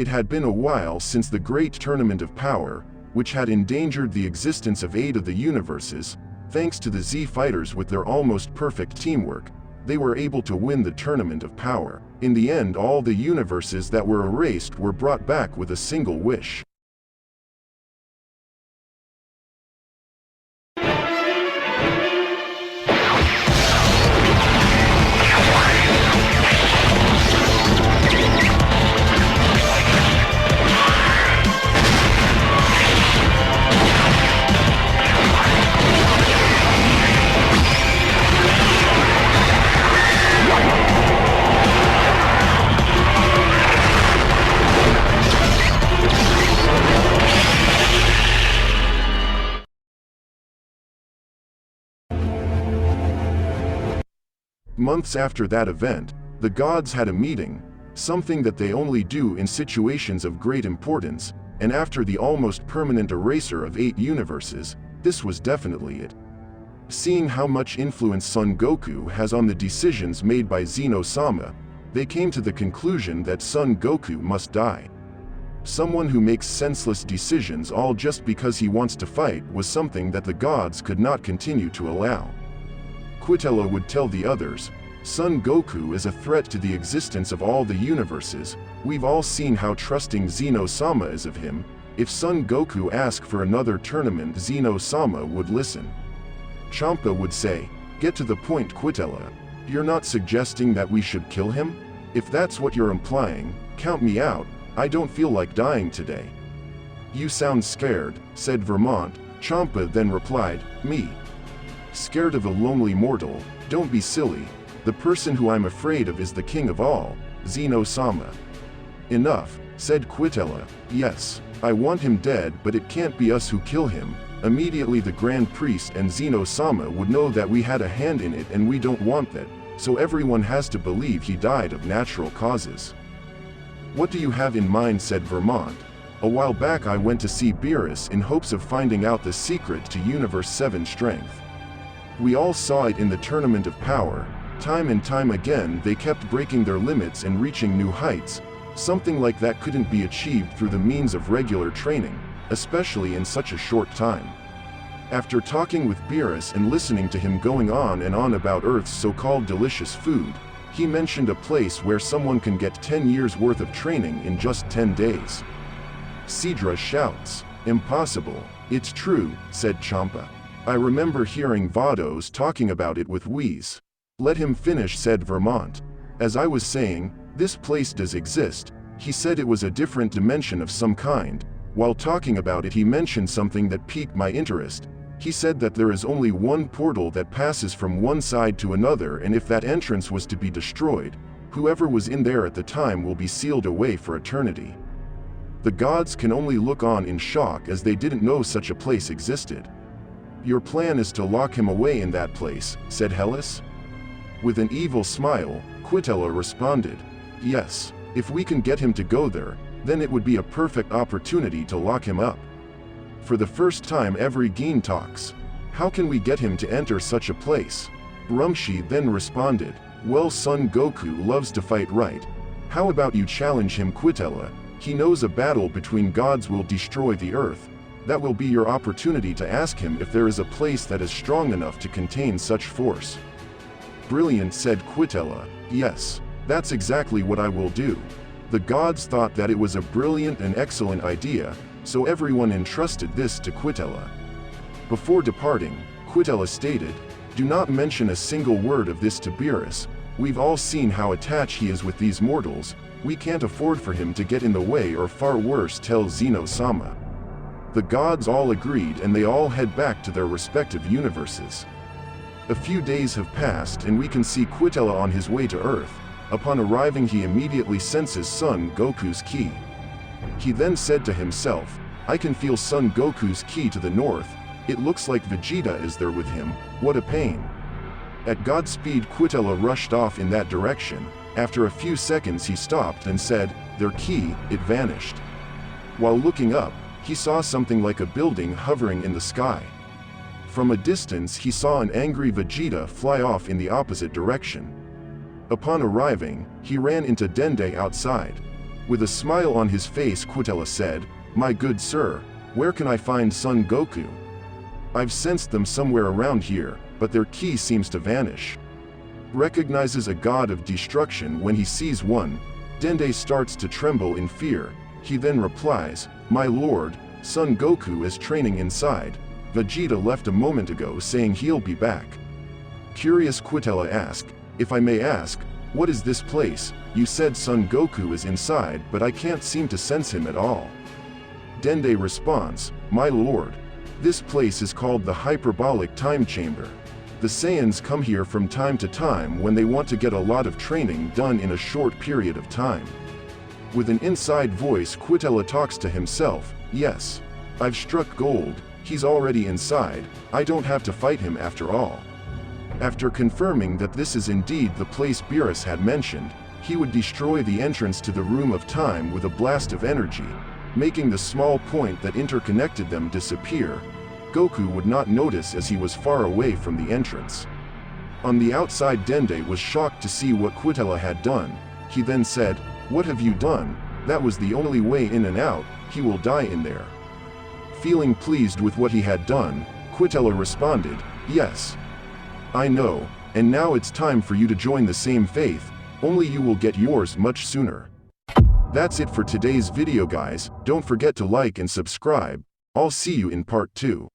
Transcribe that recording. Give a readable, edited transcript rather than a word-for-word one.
It had been a while since the Great Tournament of Power, which had endangered the existence of 8 of the universes. Thanks to the Z Fighters with their almost perfect teamwork, they were able to win the Tournament of Power. In the end, all the universes that were erased were brought back with a single wish. Months after that event, the gods had a meeting, something that they only do in situations of great importance, and after the almost permanent erasure of 8 universes, this was definitely it. Seeing how much influence Son Goku has on the decisions made by Zeno-sama, they came to the conclusion that Son Goku must die. Someone who makes senseless decisions all just because he wants to fight was something that the gods could not continue to allow. Quitella would tell the others, Son Goku is a threat to the existence of all the universes. We've all seen how trusting Zeno-sama is of him. If Son Goku asked for another tournament, Zeno-sama would listen. Champa would say, get to the point, Quitella. You're not suggesting that we should kill him? If that's what you're implying, count me out. I don't feel like dying today. You sound scared, said Vermont. Champa then replied, me. Scared of a lonely mortal? Don't be silly. The person who I'm afraid of is the king of all, Zeno-sama. Enough, said Quitella. Yes, I want him dead, but it can't be us who kill him. Immediately the Grand Priest and Zeno-sama would know that we had a hand in it, and we don't want that, so everyone has to believe he died of natural causes. What do you have in mind, said Vermont. A while back I went to see Beerus in hopes of finding out the secret to Universe 7 strength. We all saw it in the Tournament of Power. Time and time again they kept breaking their limits and reaching new heights. Something like that couldn't be achieved through the means of regular training, especially in such a short time. After talking with Beerus and listening to him going on and on about Earth's so-called delicious food, he mentioned a place where someone can get 10 years worth of training in just 10 days. Sidra shouts, impossible. It's true, said Champa. I remember hearing Vados talking about it with Whis. Let him finish, said Vermont. As I was saying, this place does exist. He said it was a different dimension of some kind. While talking about it, he mentioned something that piqued my interest. He said that there is only one portal that passes from one side to another, and if that entrance was to be destroyed, whoever was in there at the time will be sealed away for eternity. The gods can only look on in shock, as they didn't know such a place existed. Your plan is to lock him away in that place, said Hellas. With an evil smile, Quitella responded, yes, if we can get him to go there, then it would be a perfect opportunity to lock him up. For the first time every Gene talks. How can we get him to enter such a place? Rumshi then responded, well, Son Goku loves to fight, right? How about you challenge him, Quitella? He knows a battle between gods will destroy the earth. That will be your opportunity to ask him if there is a place that is strong enough to contain such force. Brilliant, said Quitella. Yes, that's exactly what I will do. The gods thought that it was a brilliant and excellent idea, so everyone entrusted this to Quitella. Before departing, Quitella stated, do not mention a single word of this to Beerus. We've all seen how attached he is with these mortals. We can't afford for him to get in the way, or far worse, tell Zeno-sama. The gods all agreed, and they all head back to their respective universes. A few days have passed and we can see Quitella on his way to Earth. Upon arriving, he immediately senses Son Goku's ki. He then said to himself, I can feel Son Goku's ki to the north. It looks like Vegeta is there with him. What a pain. At Godspeed, Quitella rushed off in that direction. After a few seconds he stopped and said, their ki, it vanished. While looking up, he saw something like a building hovering in the sky. From a distance he saw an angry Vegeta fly off in the opposite direction. Upon arriving, he ran into Dende outside. With a smile on his face, Quitella said, "My good sir, where can I find Son Goku? I've sensed them somewhere around here, but their ki seems to vanish." Recognizes a god of destruction when he sees one, Dende starts to tremble in fear. He then replies, "My lord, Son Goku is training inside. Vegeta left a moment ago saying he'll be back." Curious Quitella asks, "If I may ask, what is this place? You said Son Goku is inside, but I can't seem to sense him at all." Dende responds, "My lord, this place is called the Hyperbolic Time Chamber. The Saiyans come here from time to time when they want to get a lot of training done in a short period of time." With an inside voice, Quitella talks to himself, "Yes, I've struck gold, he's already inside, I don't have to fight him after all." After confirming that this is indeed the place Beerus had mentioned, he would destroy the entrance to the Room of Time with a blast of energy, making the small point that interconnected them disappear. Goku would not notice as he was far away from the entrance. On the outside, Dende was shocked to see what Quitella had done. He then said, "What have you done? That was the only way in and out, he will die in there." Feeling pleased with what he had done, Quitella responded, "Yes, I know, and now it's time for you to join the same faith, only you will get yours much sooner." That's it for today's video guys, don't forget to like and subscribe. I'll see you in part 2.